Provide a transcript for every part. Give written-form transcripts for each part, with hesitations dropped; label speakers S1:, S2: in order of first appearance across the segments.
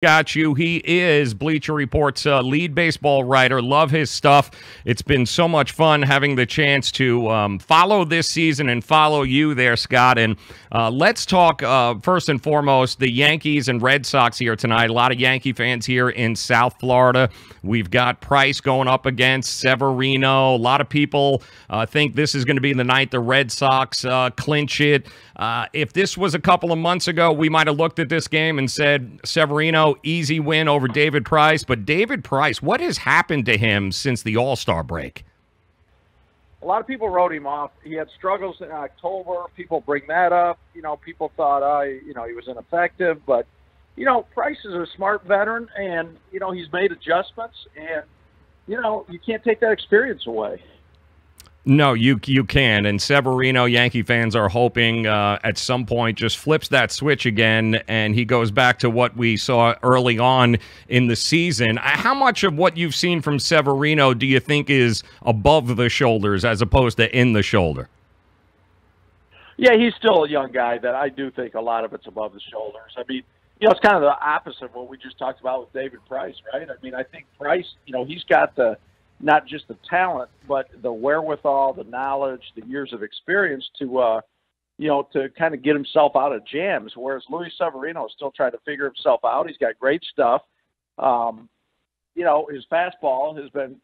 S1: Got you. He is Bleacher Report's lead baseball writer. Love his stuff. It's been so much fun having the chance to follow this season and follow you there, Scott. And let's talk first and foremost the Yankees and Red Sox here tonight. A lot of Yankee fans here in South Florida. We've got Price going up against Severino. A lot of people think this is going to be the night the Red Sox clinch it. If this was a couple of months ago, we might have looked at this game and said, Severino, easy win over David Price. But David Price, what has happened to him since the All-Star break?
S2: A lot of people wrote him off. He had struggles in October. People bring that up. People thought, he was ineffective. But, Price is a smart veteran, and, he's made adjustments. And, you can't take that experience away.
S1: No, you can. And Severino, Yankee fans are hoping at some point just flips that switch again and he goes back to what we saw early on in the season. How much of what you've seen from Severino do you think is above the shoulders as opposed to in the shoulder?
S2: Yeah, he's still a young guy that I do think a lot of it's above the shoulders. I mean, it's kind of the opposite of what we just talked about with David Price, right? I mean, I think Price, he's got not just the talent, but the wherewithal, the knowledge, the years of experience to kind of get himself out of jams. Whereas Luis Severino is still trying to figure himself out. He's got great stuff. His fastball has been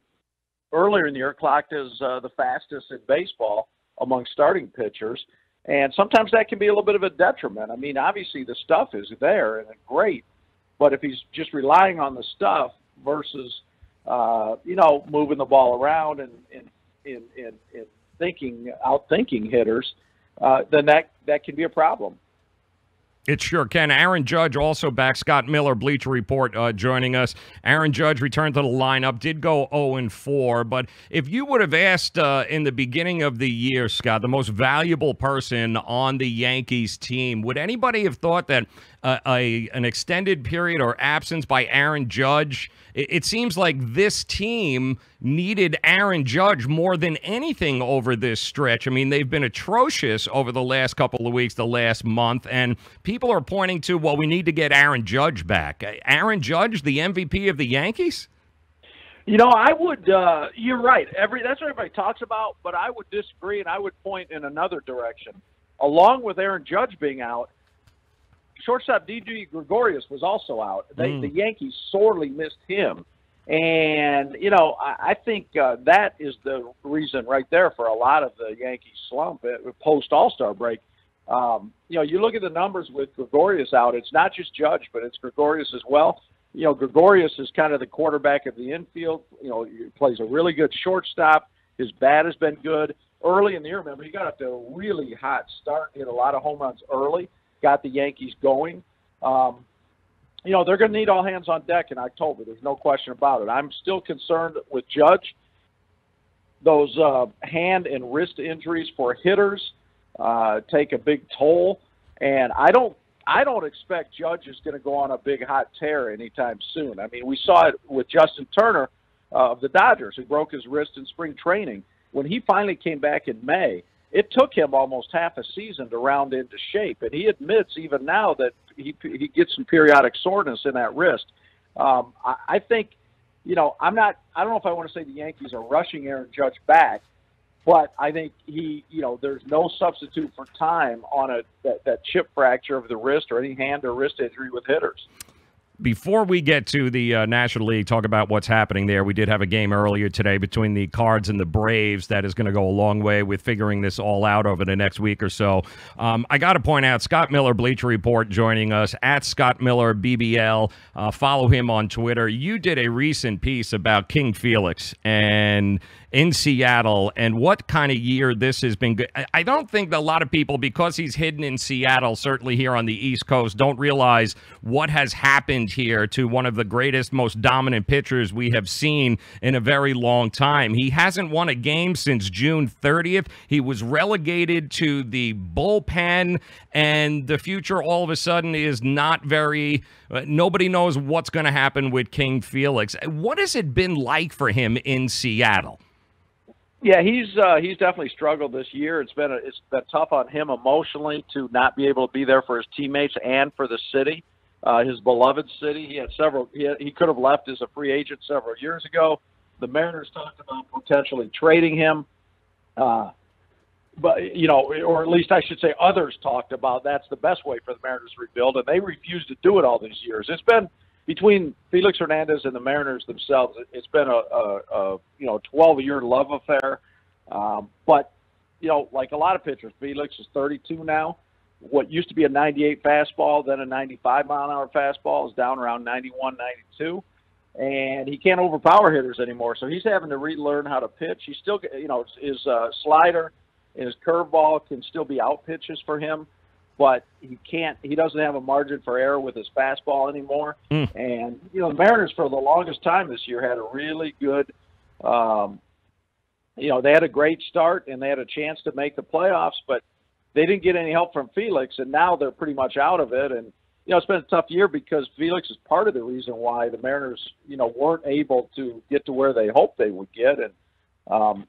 S2: earlier in the year clocked as the fastest in baseball among starting pitchers. And sometimes that can be a little bit of a detriment. I mean, obviously the stuff is there and it's great, but if he's just relying on the stuff versus moving the ball around and outthinking hitters, then that can be a problem.
S1: It sure can. Aaron Judge also back. Scott Miller, Bleacher Report, joining us. Aaron Judge returned to the lineup, did go 0-4. But if you would have asked in the beginning of the year, Scott, the most valuable person on the Yankees team, would anybody have thought that an extended period or absence by Aaron Judge, it seems like this team needed Aaron Judge more than anything over this stretch. I mean, they've been atrocious over the last couple of weeks, the last month, and people are pointing to, well, we need to get Aaron Judge back. Aaron Judge, the MVP of the Yankees?
S2: I would, you're right. That's what everybody talks about, but I would disagree, and I would point in another direction. Along with Aaron Judge being out, shortstop D.J. Gregorius was also out. The Yankees sorely missed him. And, I think that is the reason right there for a lot of the Yankees slump post-All-Star break. You look at the numbers with Gregorius out, it's not just Judge, but it's Gregorius as well. Gregorius is kind of the quarterback of the infield. He plays a really good shortstop. His bat has been good. Early in the year, remember, he got up to a really hot start, hit a lot of home runs early, got the Yankees going. They're going to need all hands on deck in October. There's no question about it. I'm still concerned with Judge. Those hand and wrist injuries for hitters take a big toll, and I don't expect Judge is going to go on a big hot tear anytime soon. I mean, we saw it with Justin Turner of the Dodgers, who broke his wrist in spring training. When he finally came back in May, it took him almost half a season to round into shape, and he admits even now that he gets some periodic soreness in that wrist. I think, I don't know if I want to say the Yankees are rushing Aaron Judge back, but I think there's no substitute for time on that chip fracture of the wrist or any hand or wrist injury with hitters.
S1: Before we get to the National League, talk about what's happening there. We did have a game earlier today between the Cards and the Braves that is going to go a long way with figuring this all out over the next week or so. I got to point out, Scott Miller, Bleacher Report, joining us, at Scott Miller, BBL. Follow him on Twitter. You did a recent piece about King Felix and in Seattle and what kind of year this has been. I don't think that a lot of people, because he's hidden in Seattle, certainly here on the East Coast, don't realize what has happened here to one of the greatest, most dominant pitchers we have seen in a very long time. He hasn't won a game since June 30th. He was relegated to the bullpen, and the future all of a sudden is not very nobody knows what's going to happen with King Felix. What has it been like for him in Seattle?
S2: Yeah, he's definitely struggled this year. It's been tough on him emotionally to not be able to be there for his teammates and for the city. his beloved city. He had several. He could have left as a free agent several years ago. The Mariners talked about potentially trading him, but or at least I should say, others talked about that's the best way for the Mariners to rebuild, and they refused to do it all these years. It's been between Felix Hernandez and the Mariners themselves. It's been a 12-year love affair, but like a lot of pitchers, Felix is 32 now. What used to be a 98 fastball, then a 95 mile an hour fastball, is down around 91, 92. And he can't overpower hitters anymore. So he's having to relearn how to pitch. He still, his slider and his curveball can still be out pitches for him, but he doesn't have a margin for error with his fastball anymore. And, the Mariners for the longest time this year had a really good, they had a great start and they had a chance to make the playoffs, but they didn't get any help from Felix, and now they're pretty much out of it. And, it's been a tough year because Felix is part of the reason why the Mariners, weren't able to get to where they hoped they would get. And,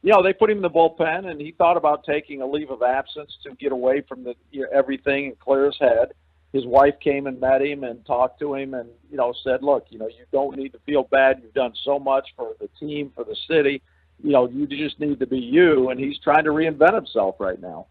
S2: they put him in the bullpen, and he thought about taking a leave of absence to get away from everything and clear his head. His wife came and met him and talked to him and, said, look, you don't need to feel bad. You've done so much for the team, for the city. You just need to be you. And he's trying to reinvent himself right now.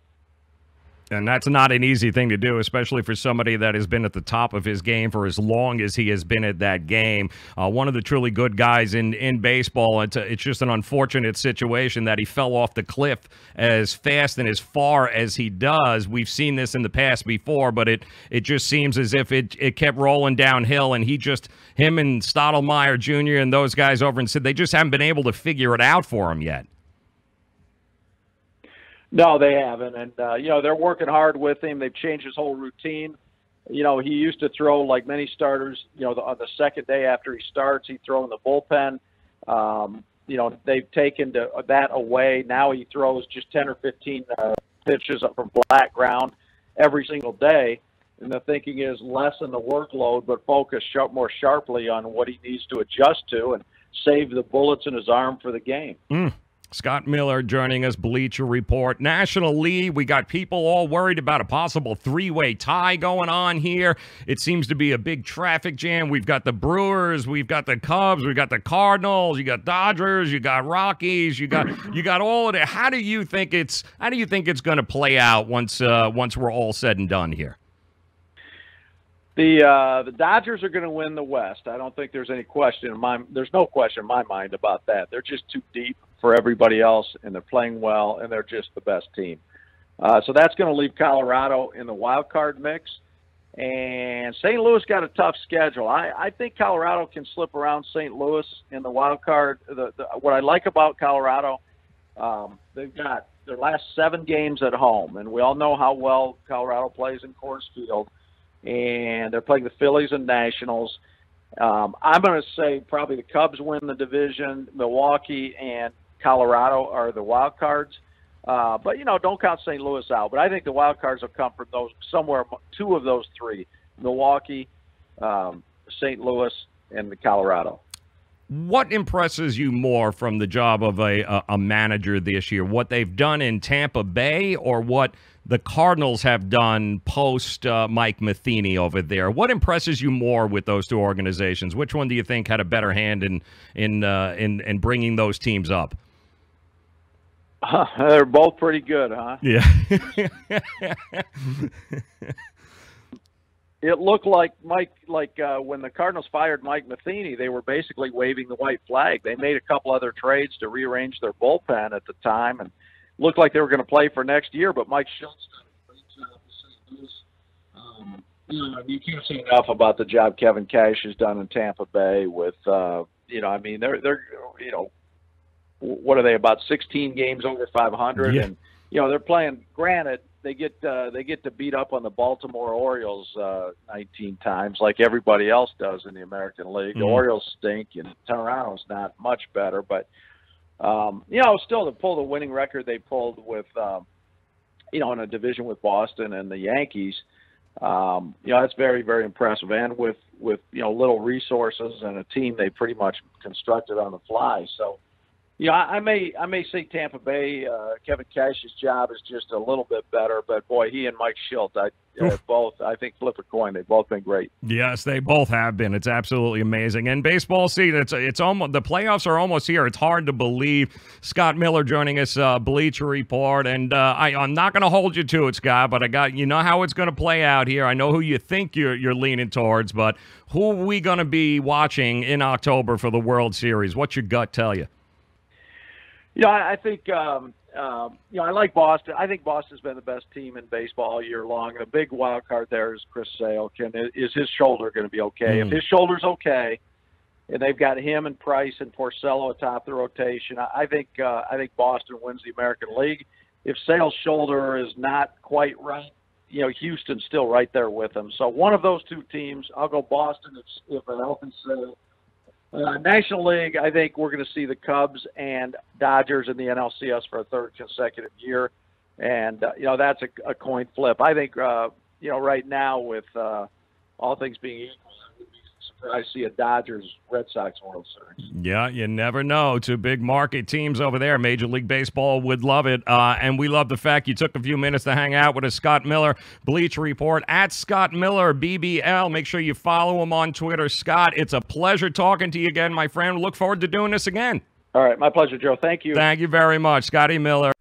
S1: And that's not an easy thing to do, especially for somebody that has been at the top of his game for as long as he has been at that game. One of the truly good guys in baseball. It's just an unfortunate situation that he fell off the cliff as fast and as far as he does. We've seen this in the past before, but it just seems as if it kept rolling downhill, and him and Stottlemyre Jr. and those guys over in Sid, they just haven't been able to figure it out for him yet.
S2: No, they haven't, and they're working hard with him. They've changed his whole routine. He used to throw like many starters. On the second day after he starts, he'd throw in the bullpen. They've taken that away. Now he throws just 10 or 15 pitches up from flat ground every single day. And the thinking is lessen the workload, but focus more sharply on what he needs to adjust to and save the bullets in his arm for the game.
S1: Scott Miller joining us, Bleacher Report. National League, we got people all worried about a possible three-way tie going on here. It seems to be a big traffic jam. We've got the Brewers, we've got the Cubs, we've got the Cardinals, you got Dodgers, you got Rockies, you got all of it. How do you think it's going to play out once we're all said and done here?
S2: The Dodgers are going to win the West. I don't think there's any question in my there's no question in my mind about that. They're just too deep for everybody else, and they're playing well, and they're just the best team. So that's going to leave Colorado in the wild card mix. And St. Louis got a tough schedule. I think Colorado can slip around St. Louis in the wild card. What I like about Colorado, they've got their last 7 games at home, and we all know how well Colorado plays in Coors Field. And they're playing the Phillies and Nationals. I'm going to say probably the Cubs win the division. Milwaukee and Colorado are the wild cards. But, don't count St. Louis out. But I think the wild cards will come from somewhere 2 of those 3, Milwaukee, St. Louis, and the Colorado.
S1: What impresses you more from the job of a manager this year? What they've done in Tampa Bay or what the Cardinals have done post Mike Matheny over there? What impresses you more with those 2 organizations? Which one do you think had a better hand in bringing those teams up?
S2: They're both pretty good, huh?
S1: Yeah.
S2: It looked like when the Cardinals fired Mike Matheny, they were basically waving the white flag. They made a couple other trades to rearrange their bullpen at the time, and looked like they were going to play for next year. But Mike Schultz did a great job with St. Louis. You can't say enough about the job Kevin Cash has done in Tampa Bay. With they're what are they, about 16 games over 500,
S1: yeah.
S2: And they're playing. Granted, they get to beat up on the Baltimore Orioles 19 times, like everybody else does in the American League.
S1: Mm-hmm.
S2: The Orioles stink, and Toronto's not much better. But still to pull the winning record they pulled with, in a division with Boston and the Yankees, that's very, very impressive. And with little resources and a team they pretty much constructed on the fly. So. I may say Tampa Bay, Kevin Cash's job is just a little bit better, but boy, he and Mike Schultz, both. I think flip a coin. They've both been great.
S1: Yes, they both have been. It's absolutely amazing. And baseball season, it's almost, the playoffs are almost here. It's hard to believe. Scott Miller joining us, Bleacher Report, and I'm not going to hold you to it, Scott, but you know how it's going to play out here. I know who you think you're leaning towards, but who are we going to be watching in October for the World Series? What's your gut tell you?
S2: I think I like Boston. I think Boston's been the best team in baseball all year long. The big wild card there is Chris Sale. Is his shoulder going to be okay? If his shoulder's okay, and they've got him and Price and Porcello atop the rotation, I think Boston wins the American League. If Sale's shoulder is not quite right, Houston's still right there with him. So one of those two teams, I'll go Boston if an healthy Sale. National League, I think we're going to see the Cubs and Dodgers in the NLCS for a third consecutive year. And, that's a coin flip. I think, right now with all things being equal, I would be surprised to see a Dodgers-Red Sox World Series.
S1: Yeah, you never know. Two big market teams over there. Major League Baseball would love it. And we love the fact you took a few minutes to hang out with us. Scott Miller, Bleacher Report, at Scott Miller, BBL. Make sure you follow him on Twitter. Scott, it's a pleasure talking to you again, my friend. Look forward to doing this again.
S2: All right, my pleasure, Joe. Thank you.
S1: Thank you very much. Scotty Miller.